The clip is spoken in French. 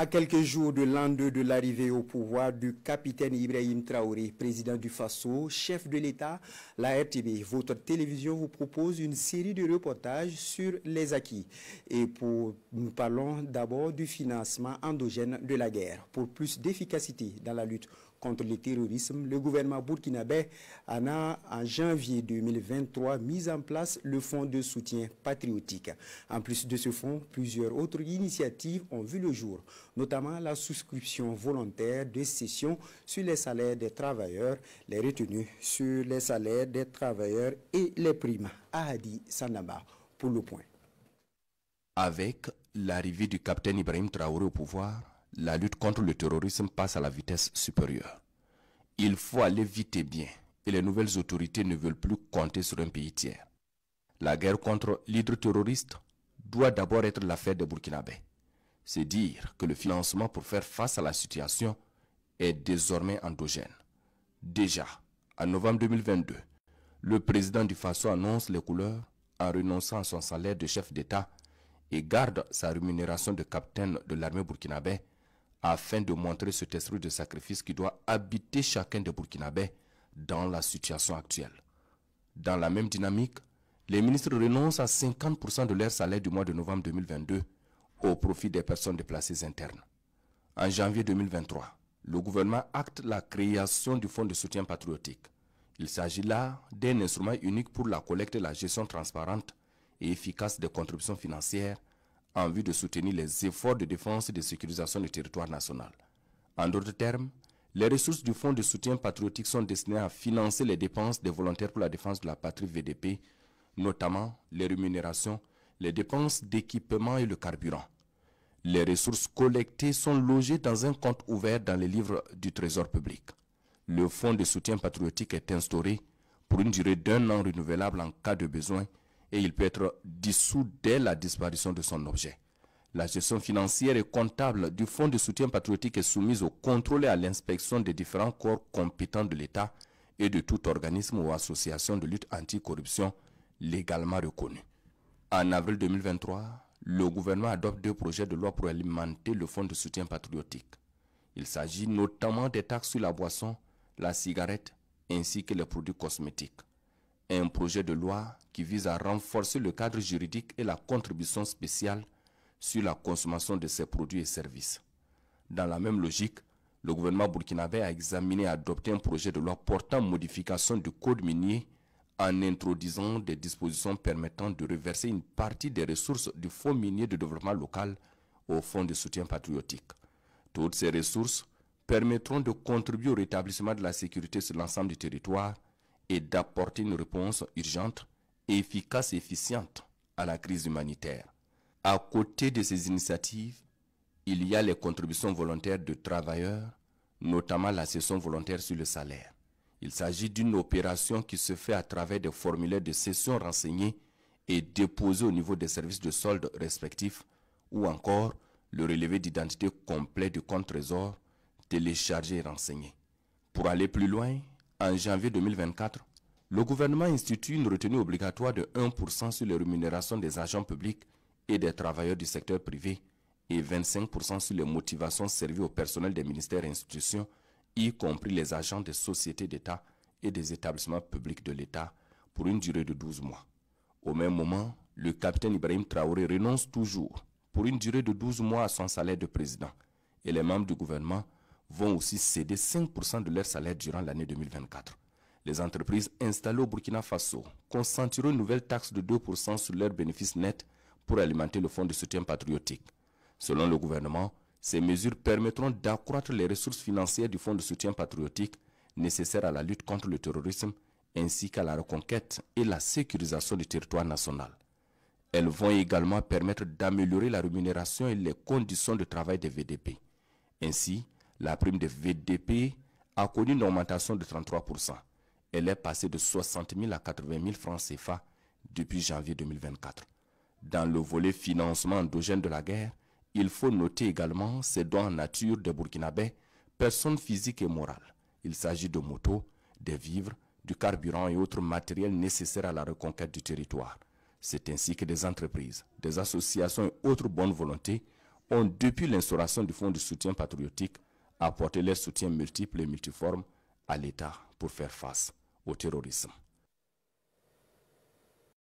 À quelques jours de l'an 2 de l'arrivée au pouvoir du capitaine Ibrahim Traoré, président du Faso, chef de l'État, la RTB, votre télévision vous propose une série de reportages sur les acquis. Et nous parlons d'abord du financement endogène de la guerre. Pour plus d'efficacité dans la lutte contre le terrorisme, le gouvernement burkinabé a en janvier 2023 mis en place le fonds de soutien patriotique. En plus de ce fonds, plusieurs autres initiatives ont vu le jour, notamment la souscription volontaire de cessions sur les salaires des travailleurs, les retenues sur les salaires des travailleurs et les primes. Ahadi Sandaba pour le point. Avec l'arrivée du capitaine Ibrahim Traoré au pouvoir, la lutte contre le terrorisme passe à la vitesse supérieure. Il faut aller vite et bien, et les nouvelles autorités ne veulent plus compter sur un pays tiers. La guerre contre l'hydroterroriste doit d'abord être l'affaire des Burkinabés. C'est dire que le financement pour faire face à la situation est désormais endogène. Déjà, en novembre 2022, le président du Faso annonce les couleurs en renonçant à son salaire de chef d'État et garde sa rémunération de capitaine de l'armée burkinabé afin de montrer cet esprit de sacrifice qui doit habiter chacun des Burkinabés dans la situation actuelle. Dans la même dynamique, les ministres renoncent à 50% de leur salaire du mois de novembre 2022 au profit des personnes déplacées internes. En janvier 2023, le gouvernement acte la création du fonds de soutien patriotique. Il s'agit là d'un instrument unique pour la collecte et la gestion transparente et efficace des contributions financières en vue de soutenir les efforts de défense et de sécurisation du territoire national. En d'autres termes, les ressources du fonds de soutien patriotique sont destinées à financer les dépenses des volontaires pour la défense de la patrie VDP, notamment les rémunérations, les dépenses d'équipement et le carburant. Les ressources collectées sont logées dans un compte ouvert dans les livres du Trésor public. Le fonds de soutien patriotique est instauré pour une durée d'1 an renouvelable en cas de besoin et il peut être dissous dès la disparition de son objet. La gestion financière et comptable du fonds de soutien patriotique est soumise au contrôle et à l'inspection des différents corps compétents de l'État et de tout organisme ou association de lutte anticorruption légalement reconnu. En avril 2023, le gouvernement adopte 2 projets de loi pour alimenter le fonds de soutien patriotique. Il s'agit notamment des taxes sur la boisson, la cigarette ainsi que les produits cosmétiques. Un projet de loi qui vise à renforcer le cadre juridique et la contribution spéciale sur la consommation de ces produits et services. Dans la même logique, le gouvernement burkinabé a examiné et adopté un projet de loi portant modification du code minier en introduisant des dispositions permettant de reverser une partie des ressources du Fonds minier de développement local au Fonds de soutien patriotique. Toutes ces ressources permettront de contribuer au rétablissement de la sécurité sur l'ensemble du territoire et d'apporter une réponse urgente, efficace et efficiente à la crise humanitaire. À côté de ces initiatives, il y a les contributions volontaires de travailleurs, notamment la cession volontaire sur le salaire. Il s'agit d'une opération qui se fait à travers des formulaires de cession renseignés et déposés au niveau des services de solde respectifs ou encore le relevé d'identité complet du compte trésor téléchargé et renseigné. Pour aller plus loin, en janvier 2024, le gouvernement institue une retenue obligatoire de 1% sur les rémunérations des agents publics et des travailleurs du secteur privé et 25% sur les motivations servies au personnel des ministères et institutions, y compris les agents des sociétés d'État et des établissements publics de l'État, pour une durée de 12 mois. Au même moment, le capitaine Ibrahim Traoré renonce toujours pour une durée de 12 mois à son salaire de président et les membres du gouvernement vont aussi céder 5% de leur salaire durant l'année 2024. Les entreprises installées au Burkina Faso consentiront une nouvelle taxe de 2% sur leurs bénéfices nets pour alimenter le fonds de soutien patriotique. Selon le gouvernement, ces mesures permettront d'accroître les ressources financières du fonds de soutien patriotique nécessaires à la lutte contre le terrorisme ainsi qu'à la reconquête et la sécurisation du territoire national. Elles vont également permettre d'améliorer la rémunération et les conditions de travail des VDP. Ainsi, la prime des VDP a connu une augmentation de 33%. Elle est passée de 60 000 à 80 000 francs CFA depuis janvier 2024. Dans le volet financement endogène de la guerre, il faut noter également ces dons en nature des Burkinabés, personnes physiques et morales. Il s'agit de motos, des vivres, du carburant et autres matériels nécessaires à la reconquête du territoire. C'est ainsi que des entreprises, des associations et autres bonnes volontés ont, depuis l'instauration du Fonds de soutien patriotique, apporté leur soutien multiple et multiforme à l'État pour faire face au terrorisme.